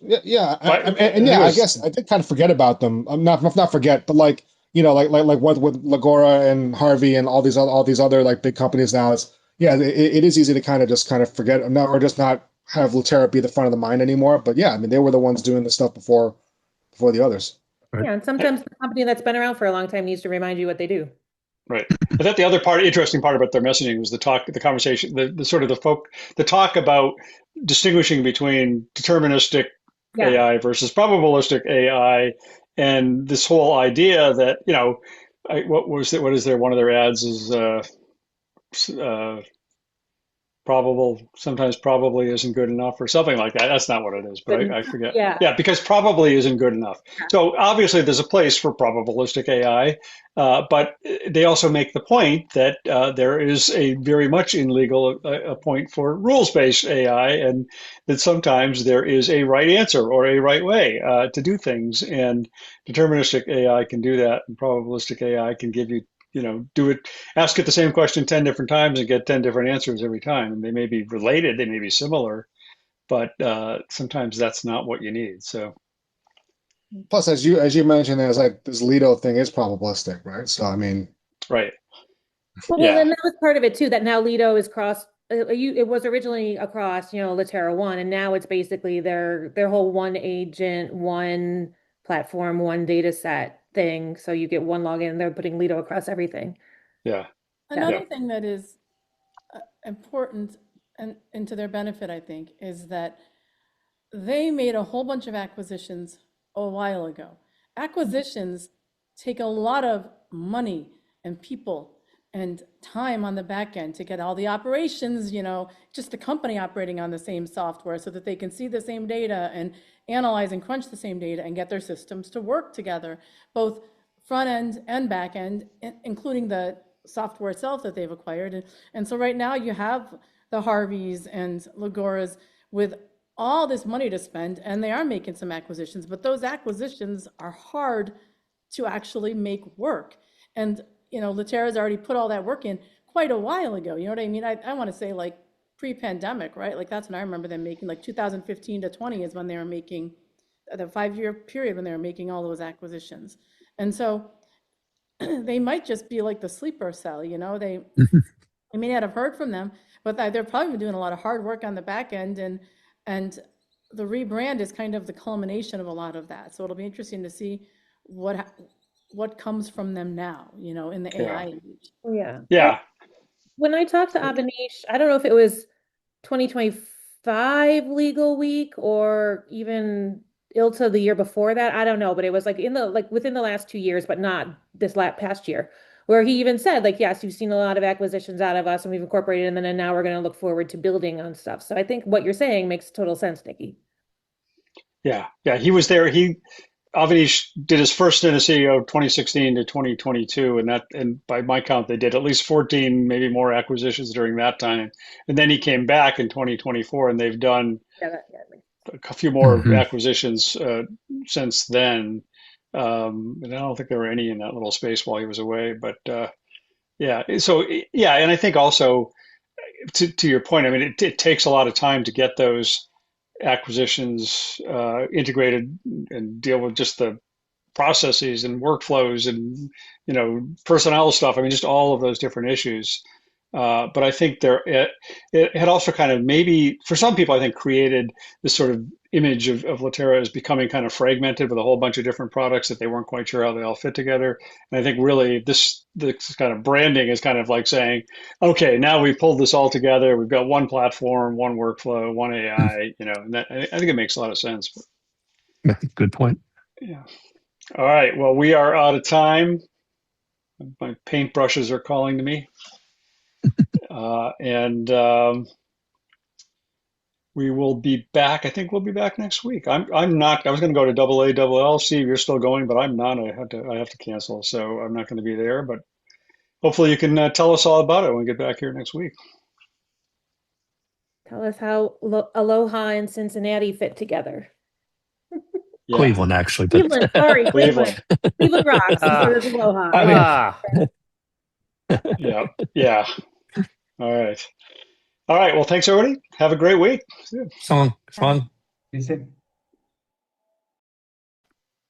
yeah, But and I think it yeah, I was, guess I did kind of forget about them. I'm not forget, but like like what with Lagora and Harvey and all these other like big companies now. It's yeah, it is easy to kind of forget now or just not have Litera be the front of the mind anymore. But yeah, I mean they were the ones doing the stuff before the others. Right. Yeah, and sometimes the company that's been around for a long time needs to remind you what they do. right. I thought the other interesting part about their messaging was the conversation, the sort of the talk about distinguishing between deterministic Yeah. AI versus probabilistic AI, and this whole idea that, what is there? One of their ads is uh, probable, sometimes probably isn't good enough or something like that. That's not what it is, but But I forget. yeah. Yeah, because probably isn't good enough. So obviously there's a place for probabilistic AI, but they also make the point that there is a very much in legal a point for rules-based AI, and that sometimes there is a right answer or a right way to do things, and deterministic AI can do that, and probabilistic AI can give you, do it, ask it the same question 10 different times and get 10 different answers every time. And they may be related, they may be similar, but sometimes that's not what you need. So, Plus, as you mentioned, there's like this Lido thing is probabilistic, right? So I mean, right. Well, Yeah. then that was part of it too, that now Lido is cross, it was originally across, Litera One, and now it's basically their whole one agent, one platform, one data set thing. So you get one login, they're putting Lido across everything. Yeah. Yeah. Yeah. Another thing that is important and to their benefit, I think, is that they made a whole bunch of acquisitions a while ago. Acquisitions take a lot of money and people and time on the back end to get all the operations, just the company operating on the same software so that they can see the same data and analyze and crunch the same data and get their systems to work together, both front end and back end, including the software itself that they've acquired. And so right now you have the Harveys and Lagoras with all this money to spend, and they are making some acquisitions, but those acquisitions are hard to actually make work. And, Litera's already put all that work in quite a while ago. You know what I mean? I want to say like pre-pandemic, right? Like that's when I remember them making, like 2015 to 20 is when they were making the 5-year period when they were making all those acquisitions. And so they might just be like the sleeper cell, I may not have heard from them, but they're probably doing a lot of hard work on the back end, and the rebrand is kind of the culmination of a lot of that. So it'll be interesting to see what comes from them now, in the Yeah. AI age. Oh, yeah. Yeah. When I talked to Abanish, I don't know if it was 2025 legal week or even ILTA the year before that. I don't know, but it was like within the last 2 years, but not this past year, where he even said like, yes, you've seen a lot of acquisitions out of us and we've incorporated, and then now we're going to look forward to building on stuff. So I think what you're saying makes total sense, Niki. Yeah. Yeah. He was there. Avanish did his first stint as CEO 2016 to 2022, and by my count, they did at least 14, maybe more acquisitions during that time. And then he came back in 2024, and they've done a few more acquisitions since then. And I don't think there were any in that little space while he was away. But yeah, so yeah, and I think also to your point, I mean, it takes a lot of time to get those acquisitions integrated and deal with just the processes and workflows and personnel stuff. I mean, just all of those different issues. But I think it had also kind of maybe for some people I think created this sort of image of Litera as becoming kind of fragmented with a whole bunch of different products that they weren't quite sure how they all fit together. And I think really this kind of branding is kind of like saying, okay, now we've pulled this all together. We've got one platform, one workflow, one AI. And that, I think it makes a lot of sense. Yeah, good point. Yeah. All right. Well, we are out of time. My paintbrushes are calling to me. And we will be back. I think we'll be back next week. I'm not. I was going to go to Double A, Double L. See if you're still going, but I'm not. I have to cancel, so I'm not going to be there. But hopefully, you can tell us all about it when we get back here next week. Tell us how Aloha and Cincinnati fit together. Yeah, Cleveland, actually, but Cleveland, sorry, Cleveland. Cleveland rocks, and so Ah, does Aloha. I mean, Yeah, yeah. All right. All right. Well, thanks everybody. Have a great week. See ya. song. You see.